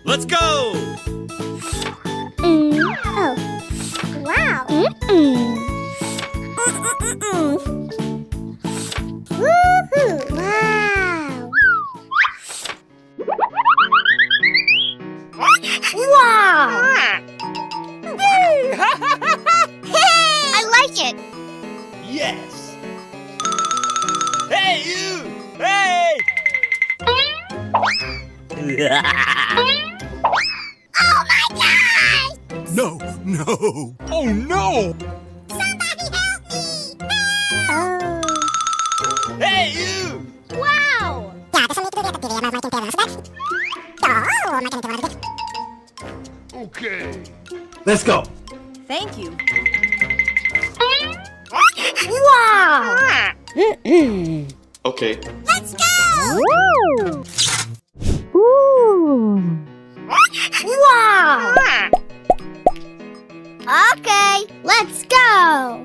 Let's go! Oh. Wow. Woohoo! Wow. Wow! I like it. Yes! Hey, you! Hey! Oh my gosh! No, no. Oh, no. Somebody help me! Oh. Hey, you! Wow! Okay. Let's go. Thank you. Wow! Okay. Let's go! Ooh. Wow! Okay, let's go!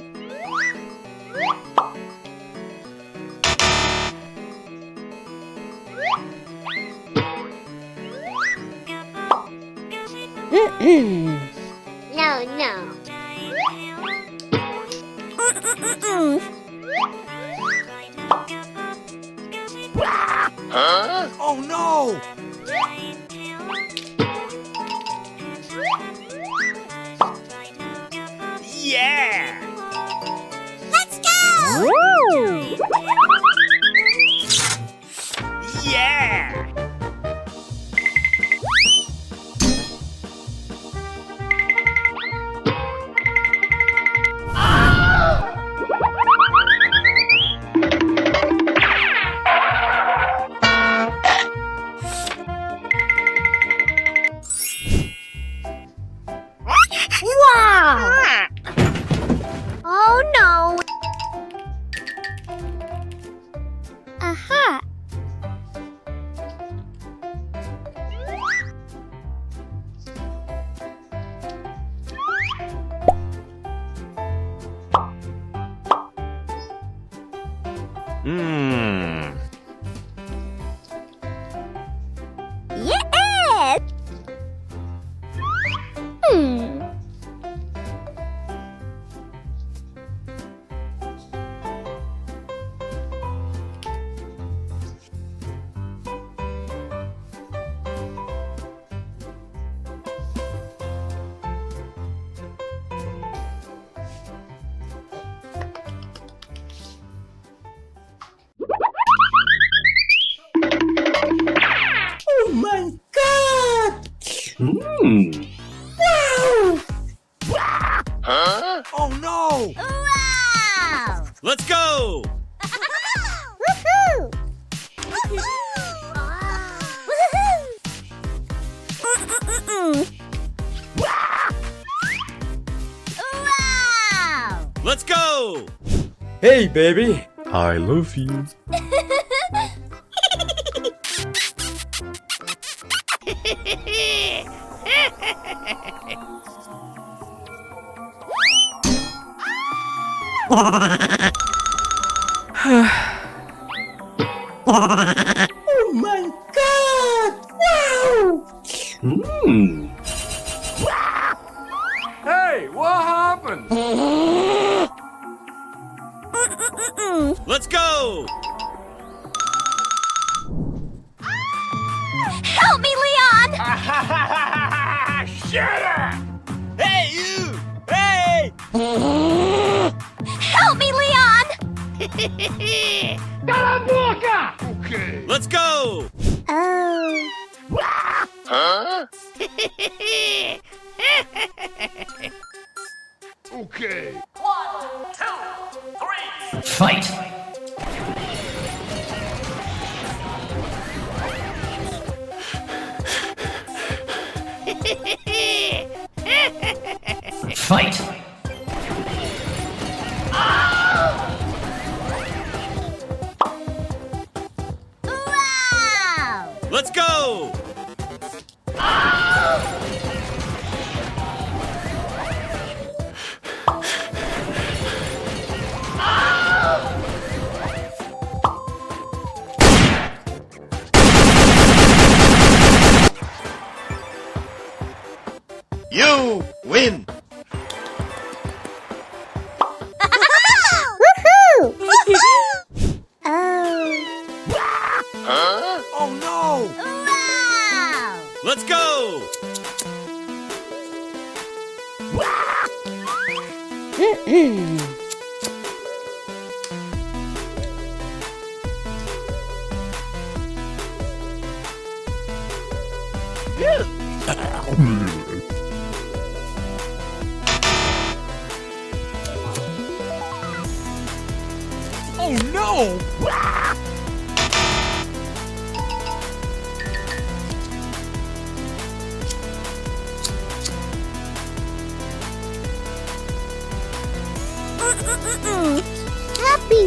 No, no. Huh? Oh, no. Yeah! Let's go! Yeah! Wow! Oh no! Aha! Mmm. Yes! Hmm. Oh, my God. Huh? Oh, no. Wow! Let's go! Woohoo! Wow! Let's go! Hey, baby. I love you. Oh, my God. Wow. Hey, what happened? Let's go! Help me, Leon! Shut up! Hey, you! Hey! Help me, Leon! Okay. Let's go! Oh. Huh? Okay. Fight! Fight! Wow! Let's go! You win. Woohoo! Oh. Huh? Oh no! Wow! Let's go. Oh no! Happy.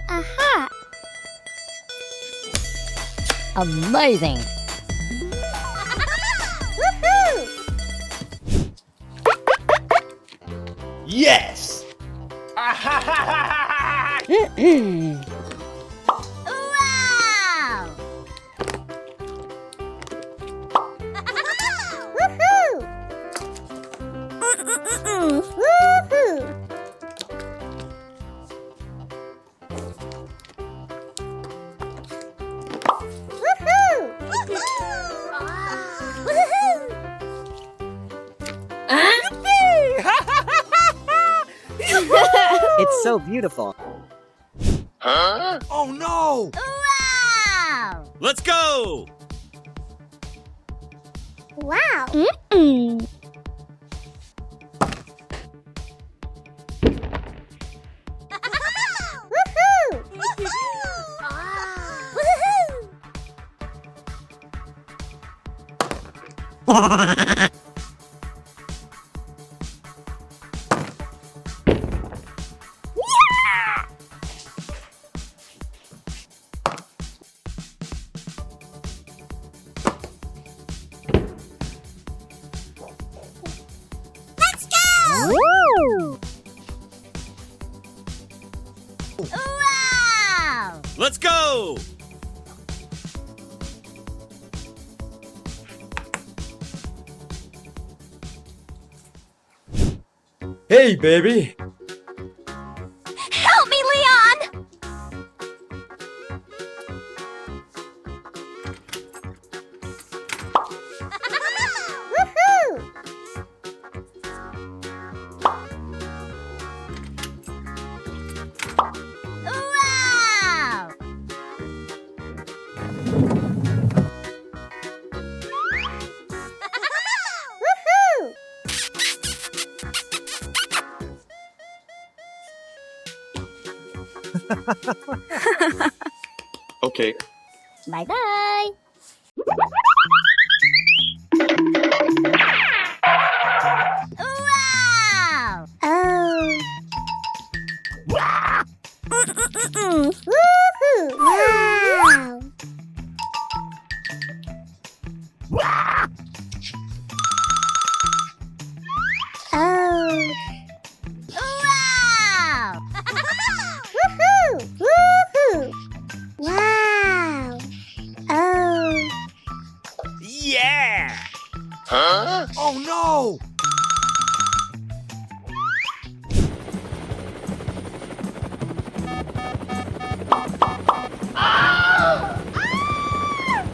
Aha! Amazing! Woohoo! Yes. Wow! Woohoo! Woohoo! It's so beautiful. Huh? Oh no! Wow! Let's go. Wow! Woohoo! Woohoo! Let's go! Woo! Wow! Let's go. Hey, baby! Help me, Leon! Woohoo! Wow! Woohoo! Okay. Bye-bye! Wow! Oh! Woohoo! Wow! Oh! Wow! Woohoo! Woohoo! Wow! Oh! Yeah. Huh? Oh no!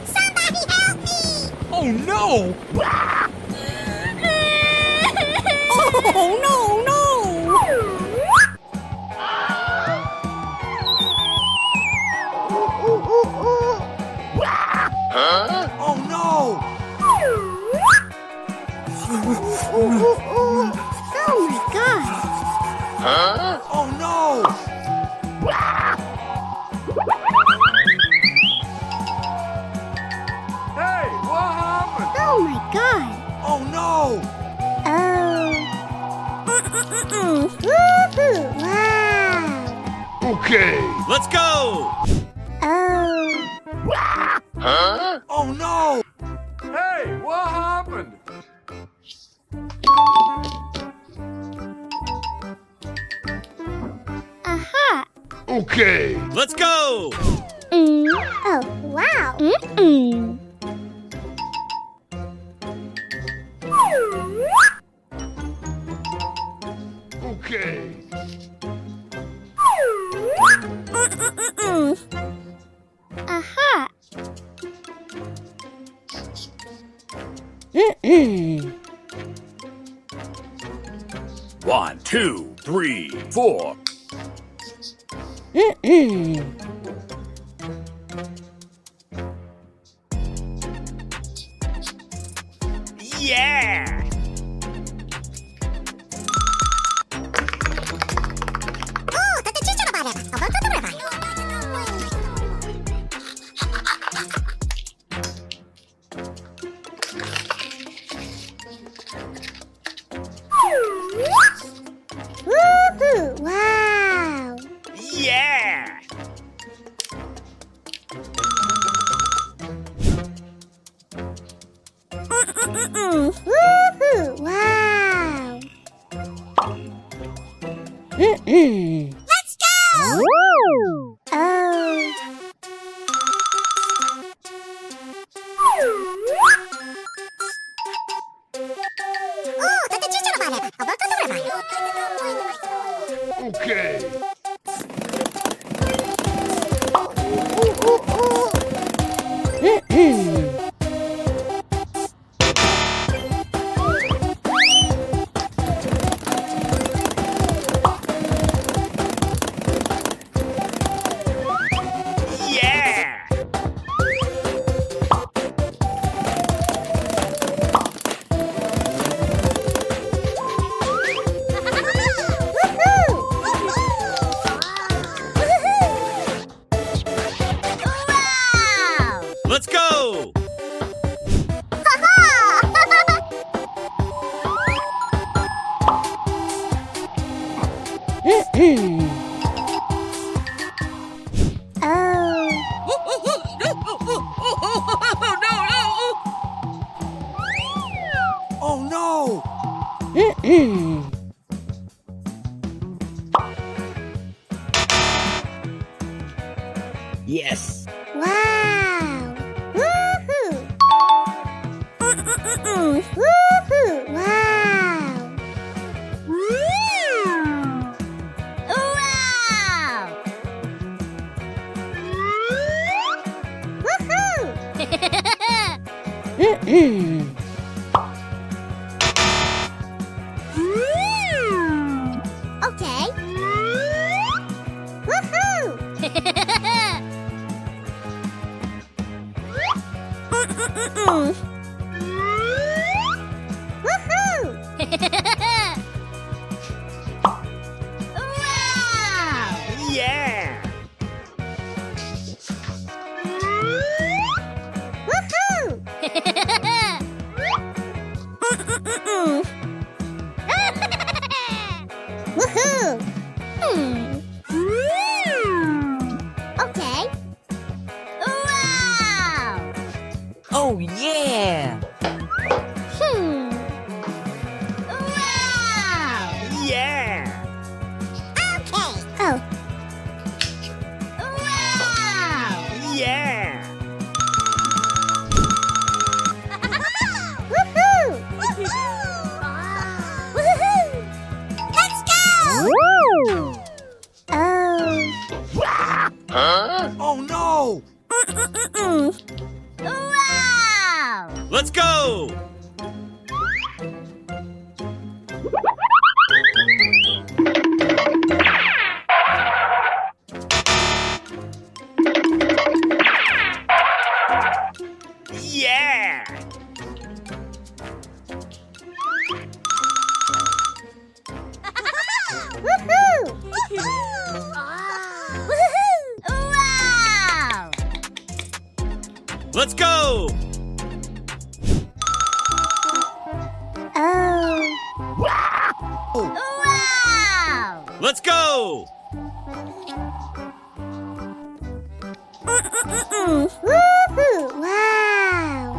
Somebody help me! Oh no! Oh no, no! Huh? Oh no! Oh my god! Huh? Oh no! Hey, what happened? Oh my god! Oh no! Oh! Woohoo! Wow! Okay. Let's go. Oh! Huh? Oh no! Hey, what happened? Okay. Let's go! Oh, wow. Okay. Aha. 1, 2, 3, 4. Yeah! Woohoo! Wow. Yeah! Woohoo! Wow. Let's go! Oh. Okay. Yeah! Let's go! Oh no! Yes! Wow! Woohoo! Woohoo! Wow! Wow! Woohoo! Okay. Woohoo! Woohoo! Wow! Yeah! Woohoo! Woohoo! Okay. Wow! Oh yeah! Wow! Yeah! Okay. Oh. Wow! Yeah! Woohoo! Woohoo! Let's go! Oh. Oh no! Wow! Let's go! Yeah! Woohoo! Woohoo! Wow! Let's go! Oh. Oh, Wow! Let's go! Woohoo! Wow!